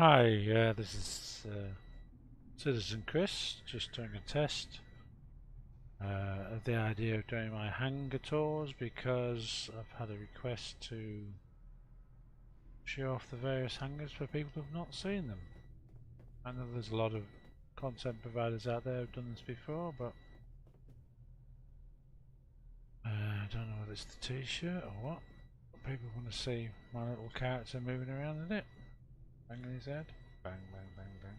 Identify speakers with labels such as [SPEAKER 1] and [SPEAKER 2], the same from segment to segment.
[SPEAKER 1] Hi, this is Citizen Chris, just doing a test of the idea of doing my hangar tours because I've had a request to show off the various hangars for people who have not seen them. I know there's a lot of content providers out there who've done this before, but I don't know whether it's the t-shirt or what. But people want to see my little character moving around in it, banging his head, bang, bang, bang, bang.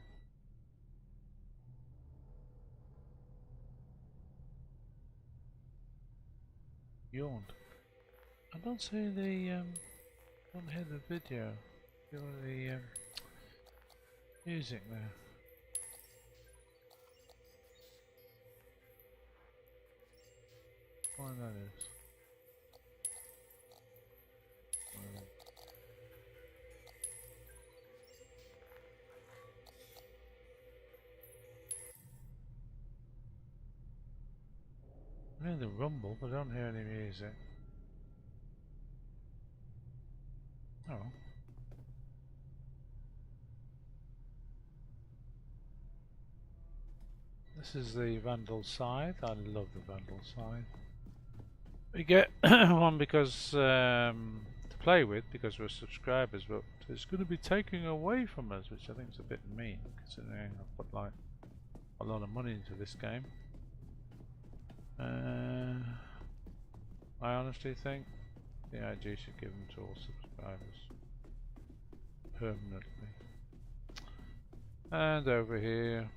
[SPEAKER 1] Yawned. I don't see the don't hear the video. Feel the music there. Why that is. I hear the rumble, but I don't hear any music. Oh. This is the Vandal Scythe. I love the Vandal Scythe. We get one because to play with because we're subscribers, but it's going to be taking away from us, which I think is a bit mean, considering I've put like a lot of money into this game. I honestly think the IG should give them to all subscribers permanently. And over here,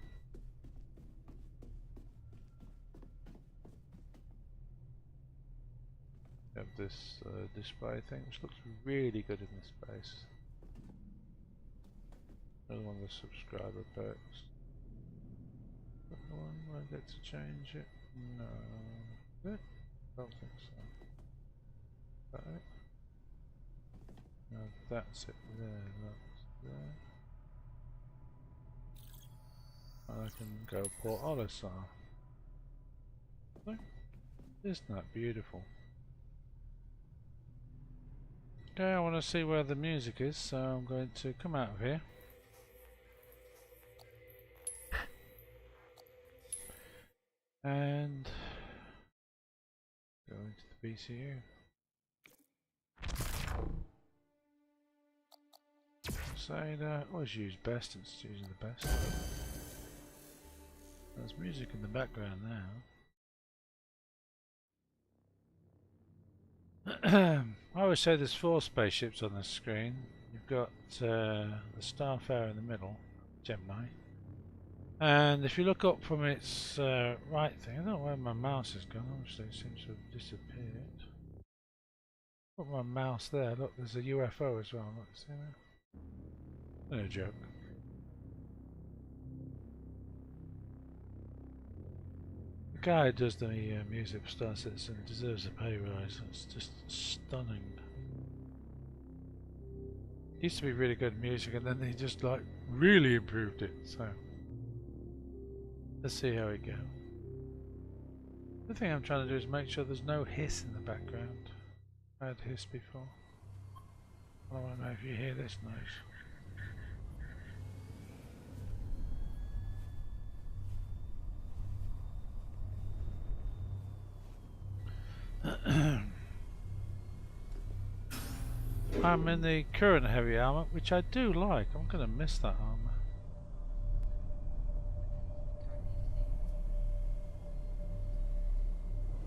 [SPEAKER 1] we have this display thing, which looks really good in this space. Another one of the subscriber perks. One where I get to change it? No. Is it? Don't think so. Is that it? No, that's it there, that's there. And I can go Port Olisar. Isn't that beautiful? Okay, I want to see where the music is, so I'm going to come out of here. And go into the BCU. Say that, always use best, it's using the best. There's music in the background now. I always say there's 4 spaceships on the screen. You've got the Starfarer in the middle, Gemini. And if you look up from its right thing, I don't know where my mouse has gone, obviously it seems to have disappeared. Put my mouse there, look, there's a UFO as well, look, see that? No joke. The guy who does the music for Star Citizen deserves a pay rise, it's just stunning. It used to be really good music and then they just like really improved it, so let's see how it goes. The thing I'm trying to do is make sure there's no hiss in the background. I had hiss before. I don't know if you hear this noise. I'm in the current heavy armor, which I do like. I'm going to miss that armor.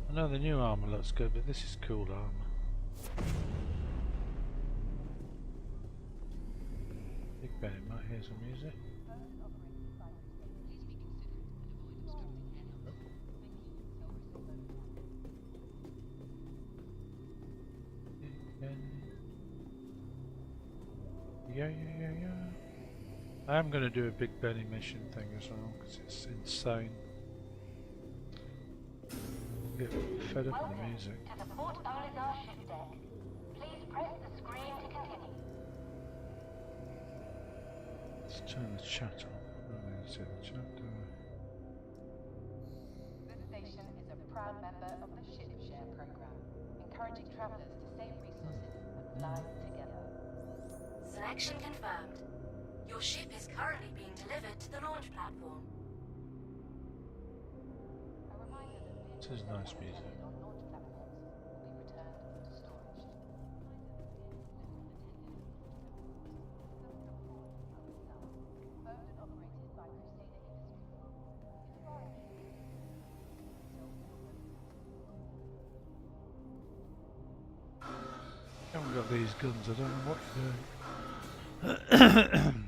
[SPEAKER 1] I know the new armor looks good, but this is cool armor. Big Ben might hear some music. Yeah. I am going to do a Big Benny mission thing as well, because it's insane. Get fed up with the music.
[SPEAKER 2] To the Port Olisar ship deck. Please press the screen to continue.
[SPEAKER 1] Let's turn the chat on. I don't see the chat, do I?
[SPEAKER 2] This station is a proud member of the Ship Share program, encouraging travelers to save resources and fly together.
[SPEAKER 3] Selection confirmed. Your Your ship is currently being delivered to the launch platform.
[SPEAKER 2] A reminder that
[SPEAKER 1] This is nice music.
[SPEAKER 2] on launch platforms will be returned to storage. Owned and operated by Crusader Industries. If you are
[SPEAKER 1] I haven't got these guns, I don't know what you're doing.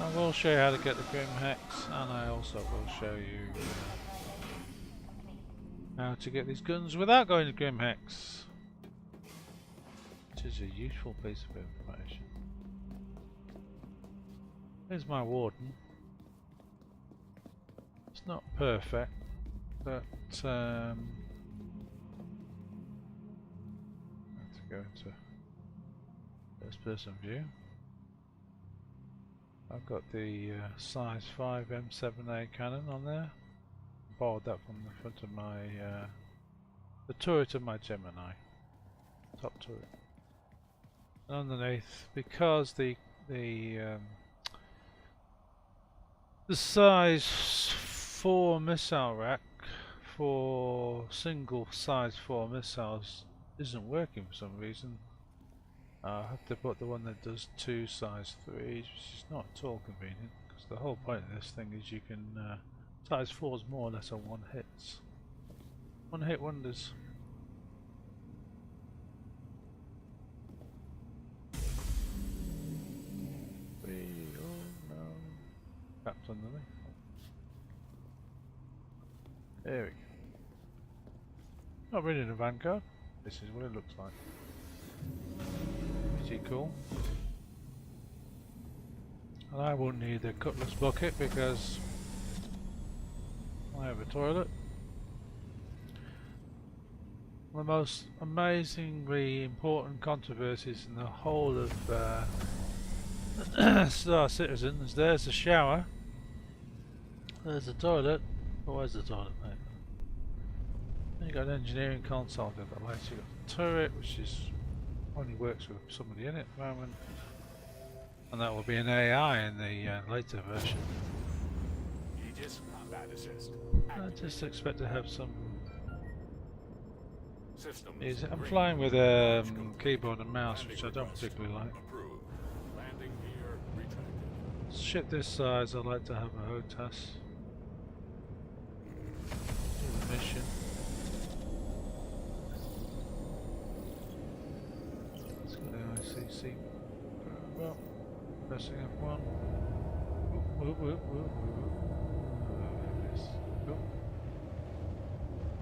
[SPEAKER 1] I will show you how to get the Grim Hex, and I also will show you how to get these guns without going to Grim Hex, which is a useful piece of information. Here's my warden. It's not perfect, but I have to go into first person view. I've got the size 5 M7A cannon on there. Borrowed that from the front of my the turret of my Gemini, top turret. And underneath, because the size 4 missile rack for single size 4 missiles isn't working for some reason. I have to put the one that does 2 size 3s, which is not at all convenient, because the whole point of this thing is you can size 4s more or less on one hits. One hit wonders. Oh no. Trapped underneath. There we go. Not really in a Vanguard. This is what it looks like. Pretty cool. And I won't need a cutlass bucket because I have a toilet. One of the most amazingly important controversies in the whole of Star Citizen is there's a shower, there's a toilet. Oh, where's the toilet, mate? Then you got an engineering console, you've got lights, you've got the turret, which is only works with somebody in it at the moment, and that will be an AI in the later version.
[SPEAKER 4] Aegis combat assist.
[SPEAKER 1] I just expect to have some
[SPEAKER 4] Systems
[SPEAKER 1] music. I'm
[SPEAKER 4] green.
[SPEAKER 1] flying with a keyboard and mouse, which I don't particularly like.
[SPEAKER 4] Approved. Landing gear retracted.
[SPEAKER 1] Ship this size, I like to have a HOTAS. Do the mission. Let's go to ICC. Well, pressing F1. Whoop, whoop, whoop, whoop, whoop. Yes. Go.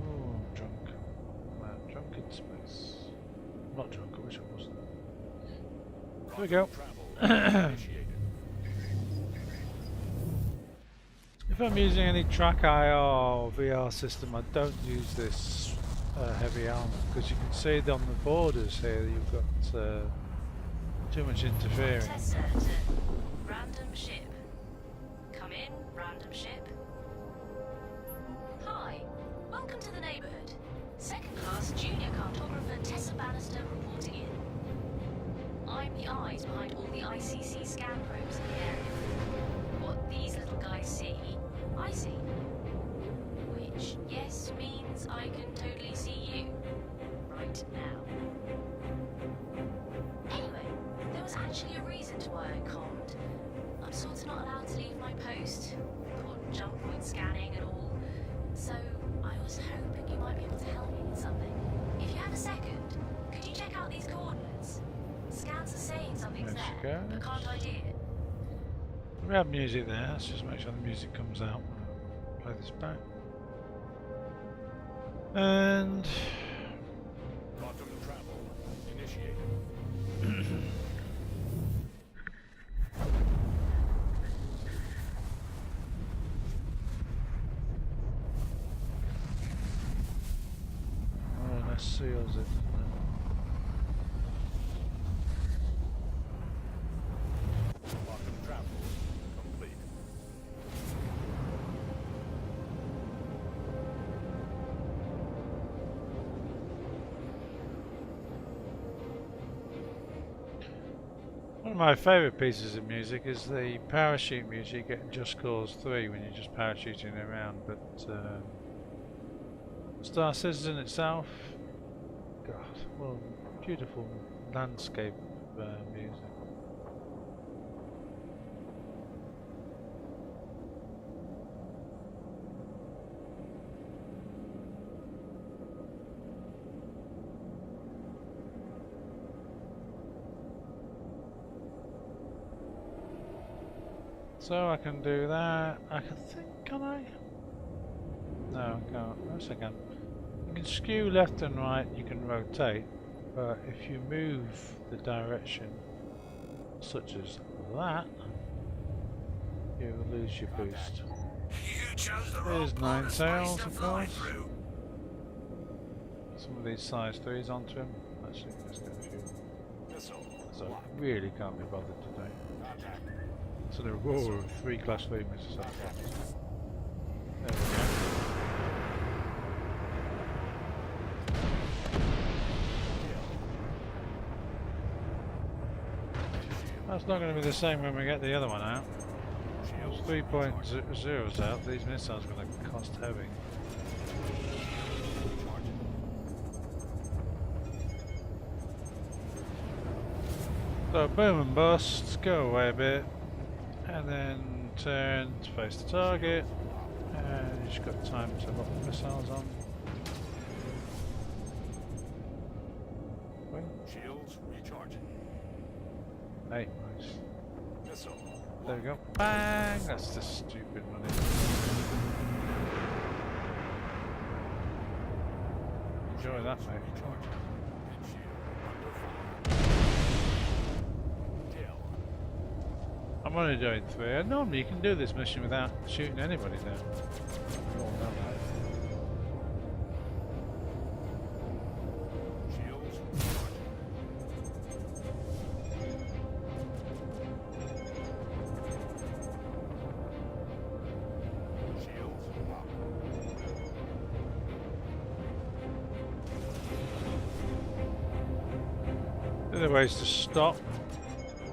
[SPEAKER 1] Oh, I'm drunk. I'm drunk in space. I'm not drunk, I wish I wasn't. Here we go.
[SPEAKER 4] Travel initiated.
[SPEAKER 1] If I'm using any track IR or VR system, I don't use this heavy armor, because you can see it on the borders here that you've got too much interfering.
[SPEAKER 3] Test certain. Random ship. Come in, random ship. Hi, welcome to the neighborhood. Second class junior cartographer Tessa Bannister reporting in. I'm the eyes behind all the ICC scan probes in the area. What these little guys see, I see. Which, yes, means I can totally see you. Right now. Anyway, there was actually a reason to why I conned. I'm sort of not allowed to leave my post. Important jump point scanning and all. So, I was hoping you might be able to help me with something. If you have a second, could you check out these coordinates? Scans are saying something's there, but can't ID it.
[SPEAKER 1] We have music there, let's just make sure the music comes out when I play this back. And
[SPEAKER 4] Quantum travel initiated.
[SPEAKER 1] oh, that seals it.
[SPEAKER 4] Quantum travel complete.
[SPEAKER 1] of my favourite pieces of music is the parachute music you get in Just Cause 3 when you're just parachuting around, but Star Citizen itself, God, well, beautiful landscape music. So I can do that. I can think, can I? No, I can't. Yes, I can. You can skew left and right, you can rotate, but if you move the direction, such as that, you will lose your boost. There's 9 tails, of course. Some of these size 3s onto him. Actually, let's get a few. So I really can't be bothered today. So there are 3 class 3 missiles. There we go. That's not going to be the same when we get the other one out. Those 3.0s out, these missiles are going to cost heavy. So boom and bust, go away a bit, and then turn to face the target, and you've just got time to lock the missiles on.
[SPEAKER 4] Shields recharging.
[SPEAKER 1] Hey, nice.
[SPEAKER 4] Missile.
[SPEAKER 1] There we go. Bang! That's the stupid money. Enjoy that, mate. I'm only doing 3. Normally you can do this mission without shooting anybody down. We all know that. The other way is to stop.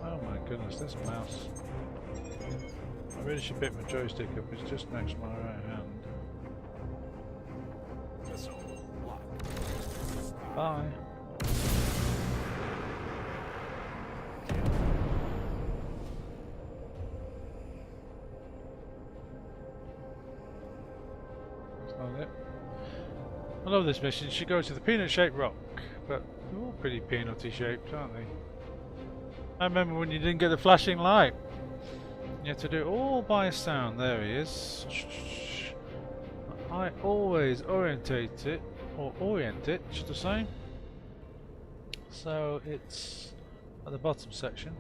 [SPEAKER 1] Oh my goodness, this mouse. I really should pick my joystick up, it's just next to my right hand. Bye. That's not it. I love this mission. She goes to the peanut-shaped rock, but they're all pretty peanutty shaped, aren't they? I remember when you didn't get the flashing light. You have to do it all by sound. There he is. I always orientate it, or orient it, should I say. So it's at the bottom section.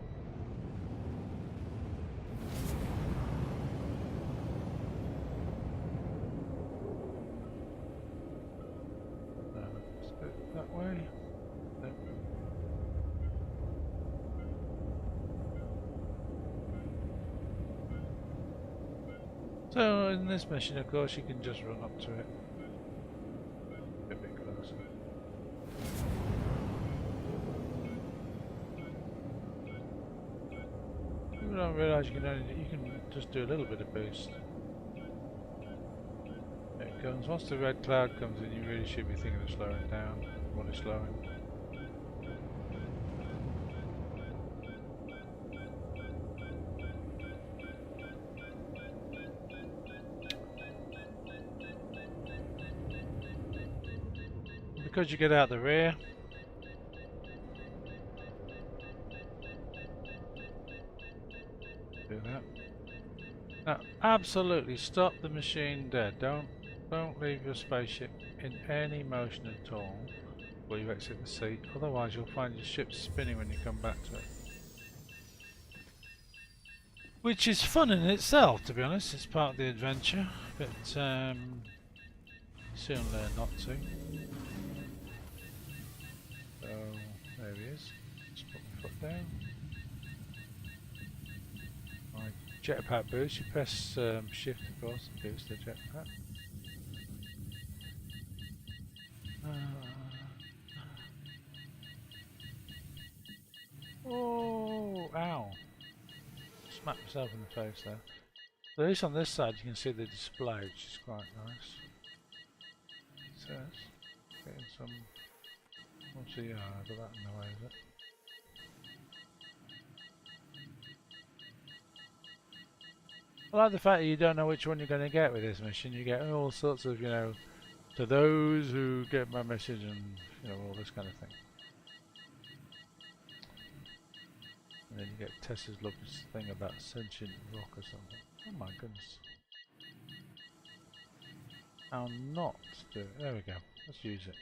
[SPEAKER 1] Let's go that way. There. So in this mission, of course, you can just run up to it. A bit closer. You don't realise you can just do a little bit of boost. There it comes. Once the red cloud comes in, you really should be thinking of slowing down. What is slowing? Because you get out the rear. Do that. Now, absolutely stop the machine dead. Don't leave your spaceship in any motion at all before you exit the seat. Otherwise, you'll find your ship spinning when you come back to it. Which is fun in itself, to be honest. It's part of the adventure, but soon learn not to. So there he is. Just put my foot down. My jetpack boost. You press shift, of course, to boost the jetpack. Oh, ow! Smacked myself in the face there. But at least on this side you can see the display, which is quite nice. It says, getting some, what's the yard, but that in the way, is it? I like the fact that you don't know which one you're going to get with this mission. You get all sorts of, you know, to those who get my message and, you know, all this kind of thing. And then you get Tessa's lovely thing about sentient rock or something. Oh my goodness. How not do it. There we go. Let's use it.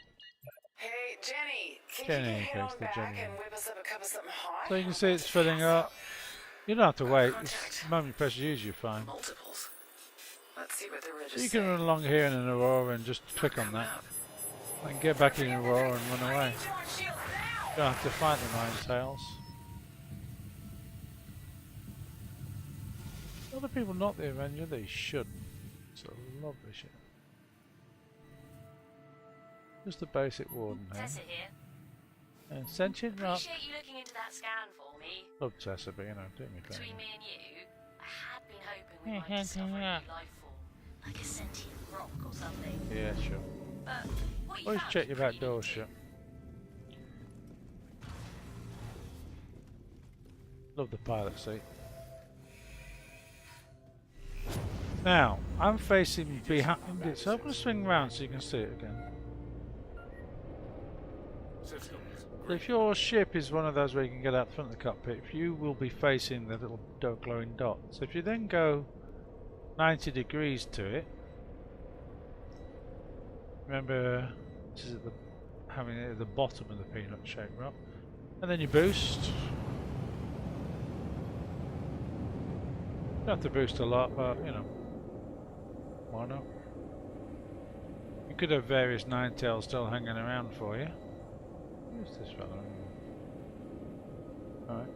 [SPEAKER 5] Hey, Jenny, think
[SPEAKER 1] Jenny,
[SPEAKER 5] you can head
[SPEAKER 1] okay,
[SPEAKER 5] on
[SPEAKER 1] the
[SPEAKER 5] back
[SPEAKER 1] Jenny
[SPEAKER 5] and
[SPEAKER 1] one.
[SPEAKER 5] whip us up a cup of something hot?
[SPEAKER 1] So you can see it's filling up. You don't have to wait. The moment you press use, you're fine.
[SPEAKER 5] Multiples. Let's see what the
[SPEAKER 1] So
[SPEAKER 5] register.
[SPEAKER 1] you can run along here in an Aurora and just click on that. And get back in Aurora and run away. You don't have to fight the Nine Tails. Other people not the Avenger, they shouldn't. It's a lovely ship. Just the basic Warden here.
[SPEAKER 3] Tessa here.
[SPEAKER 1] And sentient rock.
[SPEAKER 3] Appreciate you looking into that scan for me.
[SPEAKER 1] Love Tessa, but you know, do me a favour.
[SPEAKER 3] Between me and you, I had been hoping we might discover a new life form, like a sentient rock or something.
[SPEAKER 1] Yeah, sure.
[SPEAKER 3] But what you
[SPEAKER 1] Always
[SPEAKER 3] found
[SPEAKER 1] check
[SPEAKER 3] is
[SPEAKER 1] your back
[SPEAKER 3] pretty
[SPEAKER 1] door
[SPEAKER 3] limited.
[SPEAKER 1] shut. Love the pilot seat. Now, I'm facing behind it, so I'm going to swing round so you can see it again.
[SPEAKER 4] Systems.
[SPEAKER 1] So if your ship is one of those where you can get out front of the cockpit, you will be facing the little glowing dot. So if you then go 90 degrees to it, remember this is at the having it at the bottom of the peanut shaped rock, and then you boost. You don't have to boost a lot, but you know, why not? You could have various nine tails still hanging around for you. Who's this fella? Alright.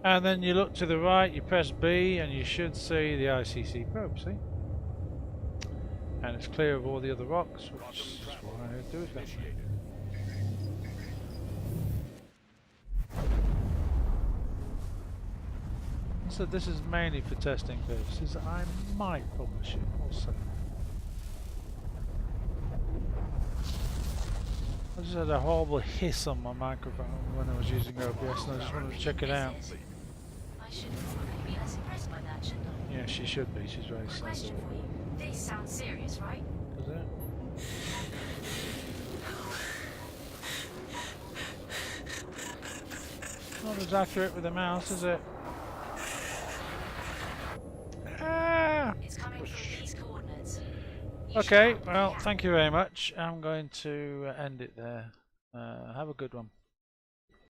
[SPEAKER 1] And then you look to the right, you press B, and you should see the ICC probe, see? And it's clear of all the other rocks, which is why I do it that way.
[SPEAKER 4] Initiated.
[SPEAKER 1] So this is mainly for testing purposes. I might publish it, we'll see. I just had a horrible hiss on my microphone when I was using OBS and I just wanted to check it out.
[SPEAKER 3] I should probably be less impressed by that, shouldn't I?
[SPEAKER 1] Yeah, she should be, she's very
[SPEAKER 3] Question
[SPEAKER 1] sensitive.
[SPEAKER 3] for you. This sounds serious, right?
[SPEAKER 1] Does it? Not as accurate with the mouse, is it? Ah!
[SPEAKER 3] It's coming from these coordinates. You should
[SPEAKER 1] Okay,
[SPEAKER 3] have
[SPEAKER 1] well,
[SPEAKER 3] the
[SPEAKER 1] thank you very much. I'm going to end it there. Have a good one.